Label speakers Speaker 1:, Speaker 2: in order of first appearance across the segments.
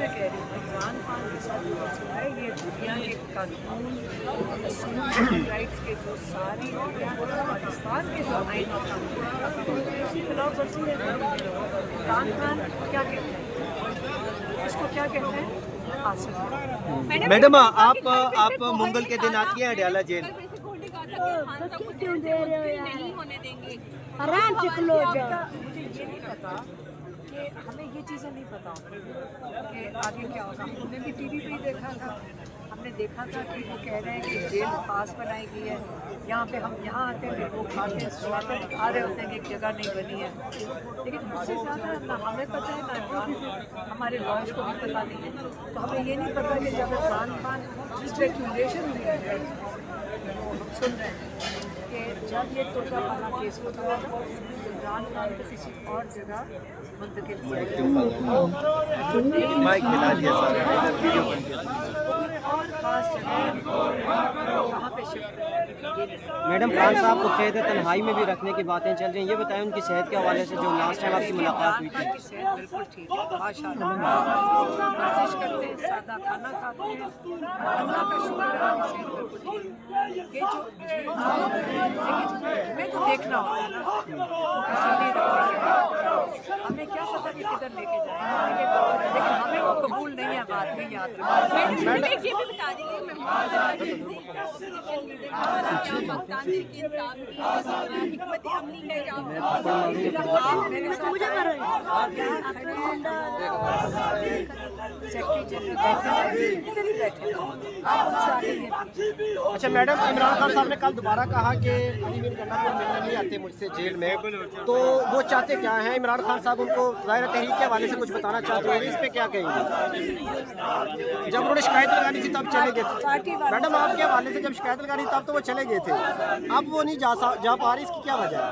Speaker 1: मैं कह रही हूँ इमरान खान के साथ जो मसला है ये दुनिया के कानून राइट्स के जो सारी पाकिस्तान के जो आइन और कानून उसकी खिलाफ वर्जी है। इमरान खान क्या कहते हैं, इसको क्या कहते हैं, आसिफ।
Speaker 2: मैडम आप मंगल के दिन आती हैं अडयाला जेल?
Speaker 3: क्यों दे रहे हो यार? आराम से क्लो जाओ।
Speaker 1: मुझे ये नहीं पता कि हमें ये चीज़ें नहीं पता कि आगे क्या होगा। हमने भी टीवी पे ही देखा था, हमने देखा था कि वो कह रहे हैं कि जेल पास बनाई गई है। यहाँ पे हम यहाँ आते हैं लोग खाते स्वागत आ रहे होते हैं कि एक जगह नहीं बनी है, लेकिन उससे ज़्यादा ना हमें पता है ना हमारे लॉज को भी पता नहीं है। तो हमें ये नहीं पता कि जब इमरान खान स्पेकुलेशन हुई है सुन रहे हैं कि जब ये तोशाखाना केस होता है इमरान खान को किसी और जगह मुंतकिल किया
Speaker 2: माइक मिला दिया सर,
Speaker 1: और खास जगह वहाँ पे शिफ्ट
Speaker 4: मैडम खान साहब को कैद तन्हाई में भी रखने की बातें चल रही हैं, ये बताएं उनकी सेहत के हवाले से जो लास्ट टाइम आपकी मुलाकात हुई थी।
Speaker 1: सेहत बिल्कुल ठीक है माशाल्लाह, वर्जिश करते हैं, सादा खाना खाते हैं, अल्लाह का शुक्र है कि सेहत बिल्कुल ठीक है। ये जो हमें तो देखना होता है ना, हमें क्या पता कि किधर लेके जाएंगे, लेकिन हमें वो कबूल नहीं है, बात में याद रखना।
Speaker 2: अच्छा मैडम, इमरान खान साहब ने कल दोबारा कहा कि अलीमीर गन्ना को मिलने नहीं आते मुझसे जेल में, तो वो चाहते क्या हैं? इमरान खान साहब उनको ज़ाहिर तहरीक के हवाले से कुछ बताना चाहते हैं, इस पे क्या कहेंगे? जब उन्होंने शिकायत लगानी थी तब चले गए थे मैडम, आपके हवाले से जब शिकायत लगानी तब तो वो चले गए थे, अब वो नहीं जा पा रही, इसकी क्या वजह है?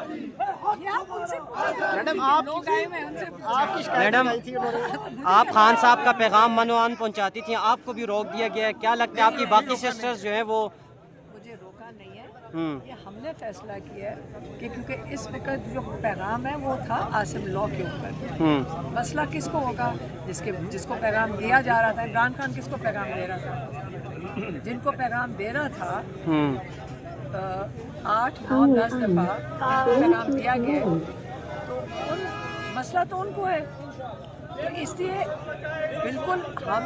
Speaker 2: मैडम आपकी शिकायत
Speaker 4: मैडम
Speaker 2: लगाई थी उन्होंने,
Speaker 4: आप खान साहब का पैगाम मनोआन पहुंचाती थी, आपको भी रोक दिया गया है, क्या लगता है आपकी बाकी सिस्टर्स जो हैं वो?
Speaker 1: मुझे रोका नहीं है, ये हमने फैसला किया है कि क्योंकि इस वक्त जो पैगाम है वो था आसिम लॉ के ऊपर। मसला किसको होगा? जिसको पैगाम दिया जा रहा था। इमरान खान किसको पैगाम दे रहा था? जिनको पैगाम दे रहा था 8, 9, 10 दफ़ा पैगाम दिया गया, तो मसला तो उनको है। तो इसलिए बिल्कुल हम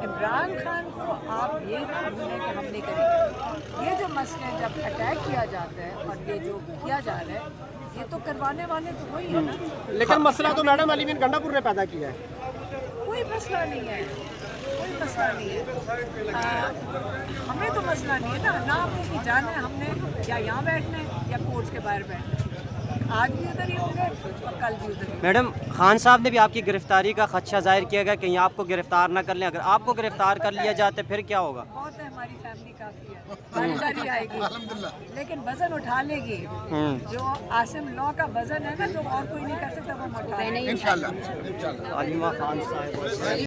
Speaker 1: इमरान खान को आप ये भूलें कि हम नहीं करेंगे। ये जो मसले जब अटैक किया जाता है और ये जो किया जा रहा है, ये तो करवाने वाले तो वही है ना।
Speaker 2: लेकिन मसला तो मैडम अलीमीर गंडापुर ने पैदा किया है।
Speaker 1: कोई मसला नहीं है, कोई मसला नहीं है। हमें तो मसला नहीं है ना हमने की जाना है, हमने या यहाँ बैठना है या कोर्ट के बाहर बैठना है। आज भी उधर ही होंगे और कल भी उधर ही।
Speaker 4: मैडम खान साहब ने भी आपकी गिरफ्तारी का खदशा जाहिर किया गया, कहीं आपको गिरफ्तार ना कर लें, अगर आपको गिरफ्तार कर लिया जाए तो फिर क्या होगा?
Speaker 1: बहुत है, हमारी फैमिली काफ़ी है, भागीदारी आएगी, लेकिन वजन उठा लेगी। जो आसिम लॉ का वजन है ना, जो और कोई नहीं कर सकता, वो हम उठा लेंगे।
Speaker 4: आलिमा खान साहब